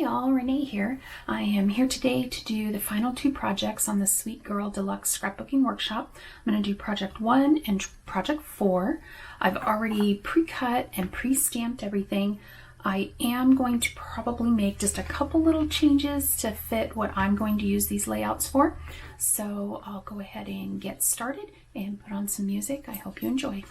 y'all, Renee here. I am here today to do the final two projects on the Sweet Girl Deluxe Scrapbooking Workshop. I'm going to do Project 1 and Project 4. I've already pre-cut and pre-stamped everything. I am going to probably make just a couple little changes to fit what I'm going to use these layouts for. So I'll go ahead and get started and put on some music. I hope you enjoy.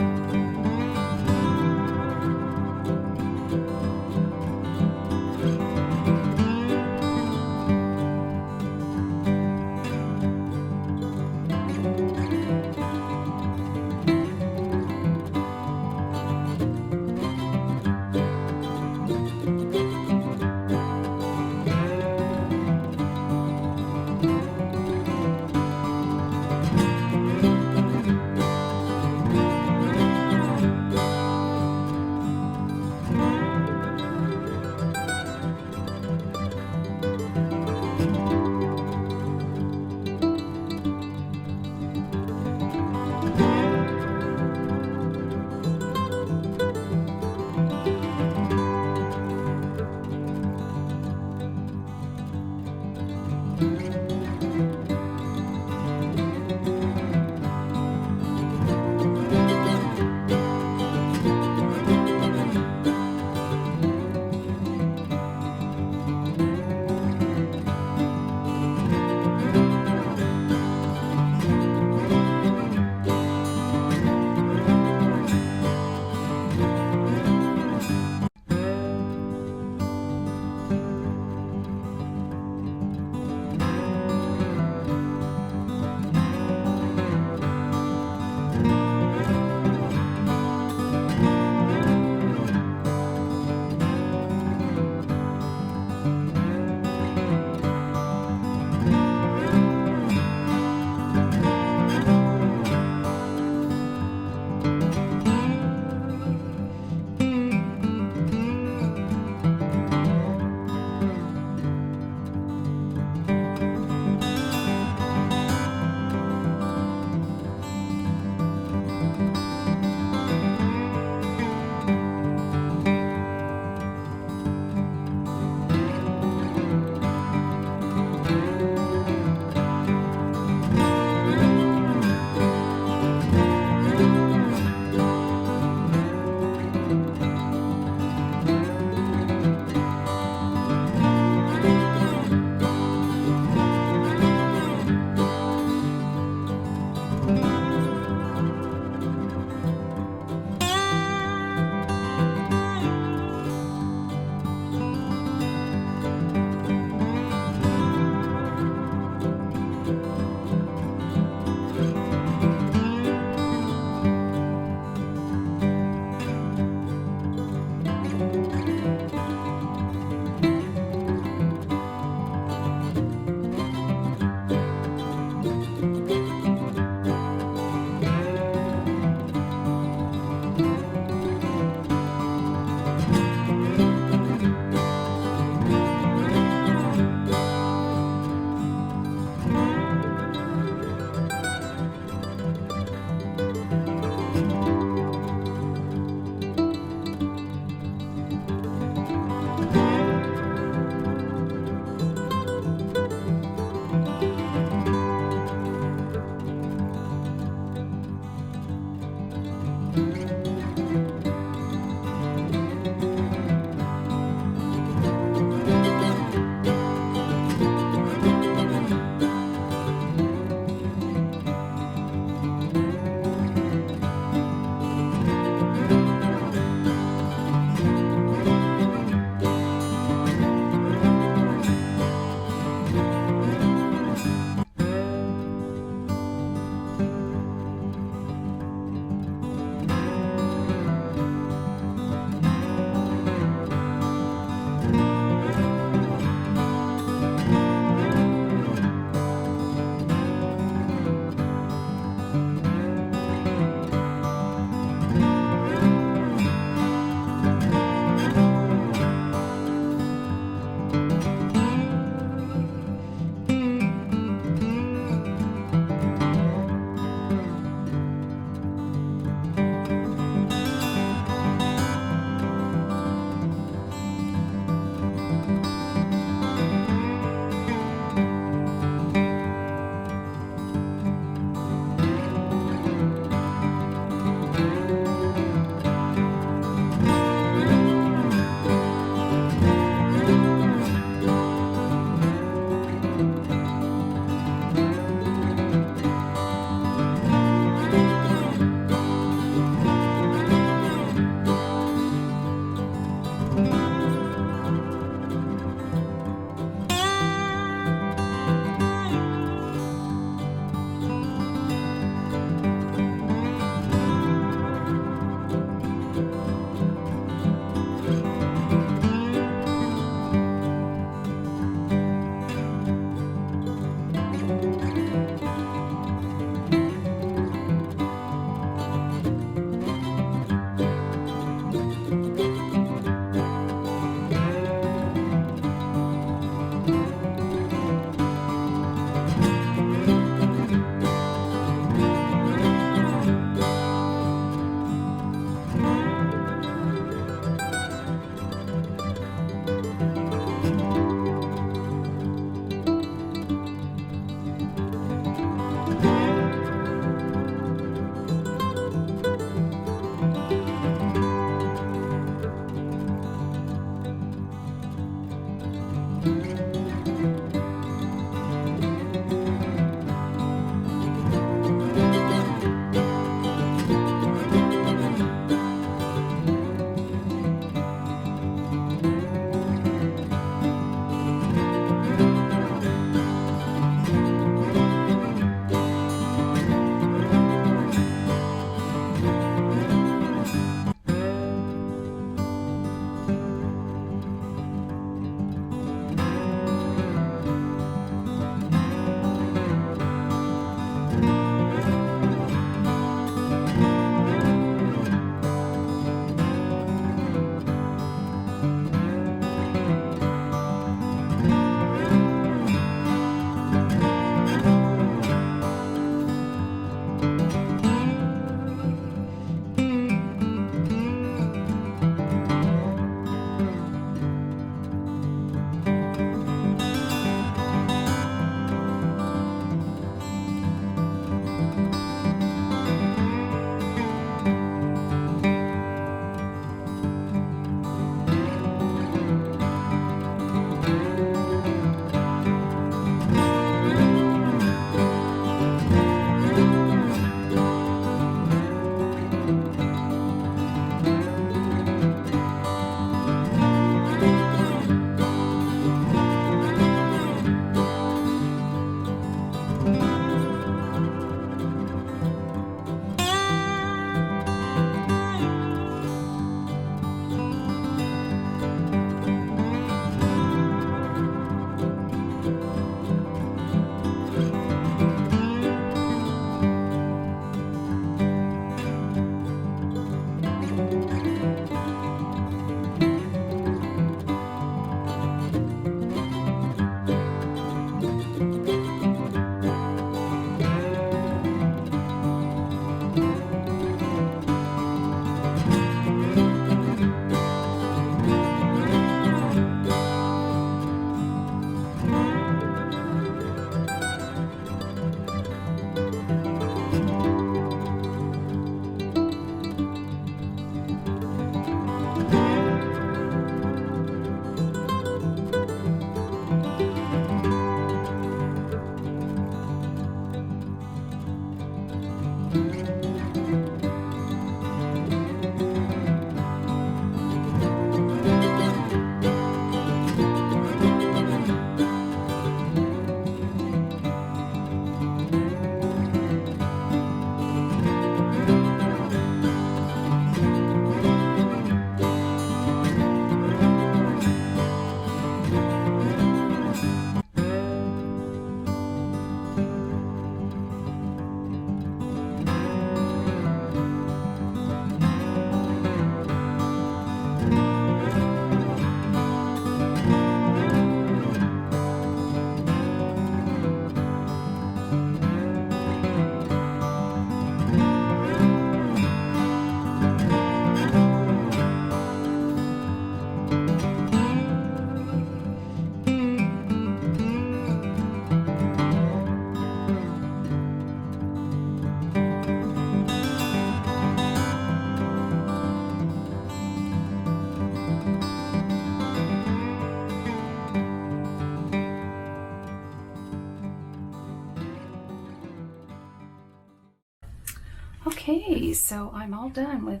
Okay, so I'm all done with,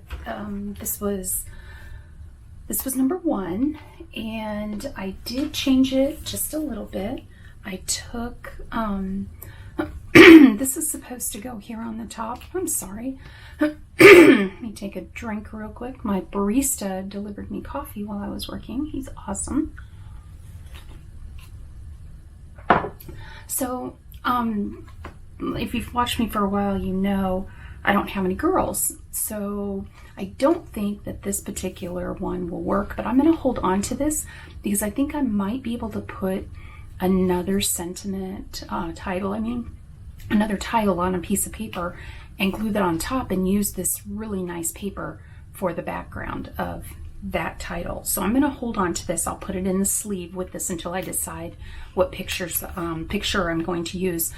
this was number 1, and I did change it just a little bit. I took, this is supposed to go here on the top. I'm sorry. Let me take a drink real quick. My barista delivered me coffee while I was working. He's awesome. So, if you've watched me for a while, you know I don't have any girls. So I don't think that this particular one will work, but I'm going to hold on to this because I think I might be able to put another sentiment another title on a piece of paper and glue that on top and use this really nice paper for the background of that title. So I'm going to hold on to this. I'll put it in the sleeve with this until I decide what picture I'm going to use.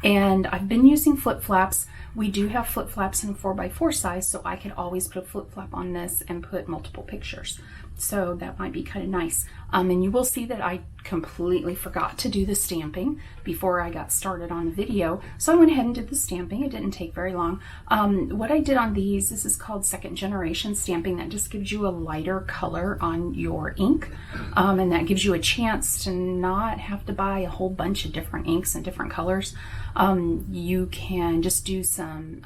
And I've been using flip flaps. We do have flip flaps in a 4x4 size, so I could always put a flip flap on this and put multiple pictures. So that might be kind of nice. And you will see that I completely forgot to do the stamping before I got started on the video. So I went ahead and did the stamping. It didn't take very long. What I did on these, this is called second generation stamping. That just gives you a lighter color on your ink. And that gives you a chance to not have to buy a whole bunch of different inks and different colors. You can just do some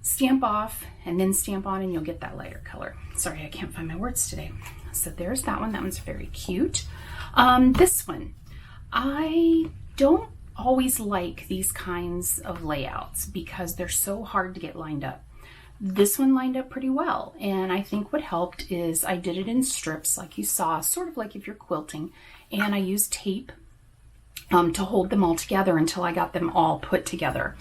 stamp off and then stamp on, and you'll get that lighter color. Sorry, I can't find my words today. So there's that one. That one's very cute. This one, I don't always like these kinds of layouts because they're so hard to get lined up. This one lined up pretty well, and I think what helped is I did it in strips like you saw, sort of like if you're quilting, and I used tape to hold them all together until I got them all put together.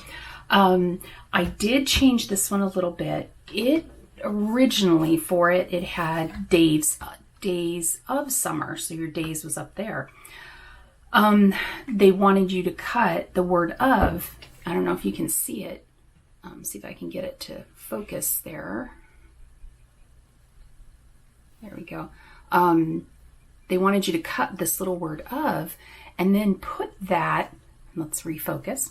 I did change this one a little bit. It originally for it had days of summer, so your days was up there. They wanted you to cut the word of. I don't know if you can see it. See if I can get it to focus there. There we go. They wanted you to cut this little word of and then put that, let's refocus,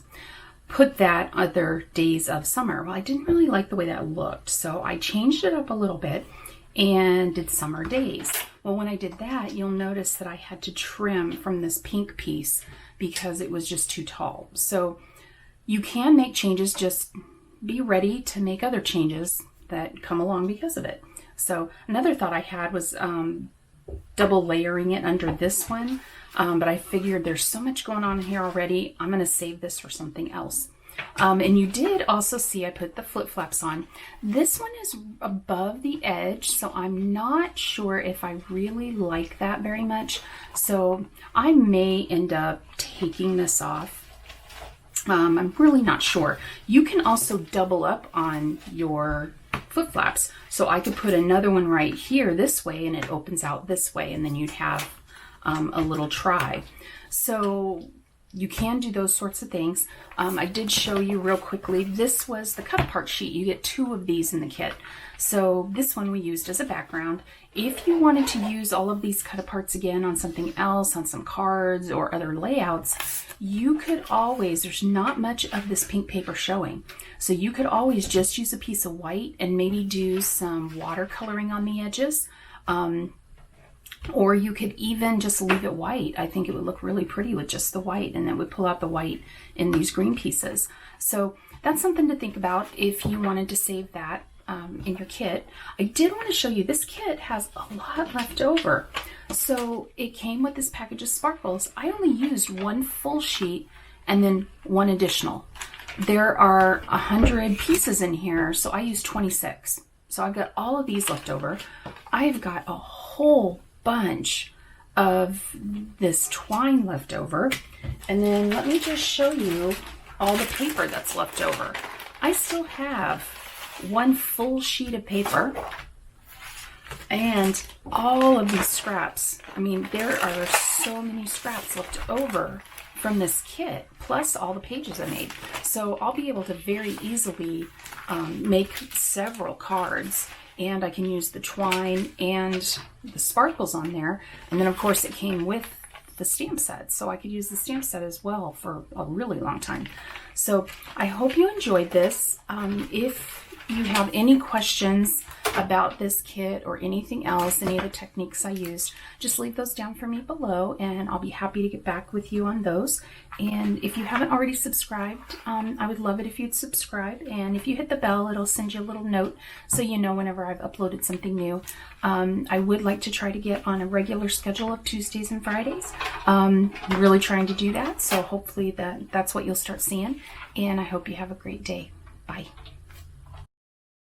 put that other days of summer. Well, I didn't really like the way that looked, so I changed it up a little bit and did summer days. Well, when I did that, you'll notice that I had to trim from this pink piece because it was just too tall. So you can make changes, just be ready to make other changes that come along because of it. So another thought I had was double layering it under this one, but I figured there's so much going on here already, I'm going to save this for something else. And you did also see I put the flip flaps on. This one is above the edge, so I'm not sure if I really like that very much. So I may end up taking this off. I'm really not sure. You can also double up on your flip flaps. So I could put another one right here this way, and it opens out this way, and then you'd have a little try. So you can do those sorts of things. I did show you real quickly, this was the cut apart sheet. You get 2 of these in the kit. So this one we used as a background. If you wanted to use all of these cut aparts again on something else, on some cards or other layouts, you could always, there's not much of this pink paper showing. So you could always just use a piece of white and maybe do some watercoloring on the edges. Or you could even just leave it white. I think it would look really pretty with just the white, and it would pull out the white in these green pieces. So that's something to think about if you wanted to save that in your kit. I did want to show you, this kit has a lot left over. So it came with this package of sparkles. I only used 1 full sheet and then 1 additional. There are 100 pieces in here, so I used 26. So I've got all of these left over. I've got a whole bunch of this twine left over. And then let me just show you all the paper that's left over. I still have 1 full sheet of paper and all of these scraps. I mean, there are so many scraps left over from this kit, plus all the pages I made. So I'll be able to very easily make several cards, and I can use the twine and the sparkles on there. And then of course it came with the stamp set, so I could use the stamp set as well for a really long time. So I hope you enjoyed this. If you have any questions about this kit or anything else, any of the techniques I used, just leave those down for me below and I'll be happy to get back with you on those. And if you haven't already subscribed, I would love it if you'd subscribe. And if you hit the bell, it'll send you a little note so you know whenever I've uploaded something new. I would like to try to get on a regular schedule of Tuesdays and Fridays. I'm really trying to do that, so hopefully that's what you'll start seeing. And I hope you have a great day. Bye.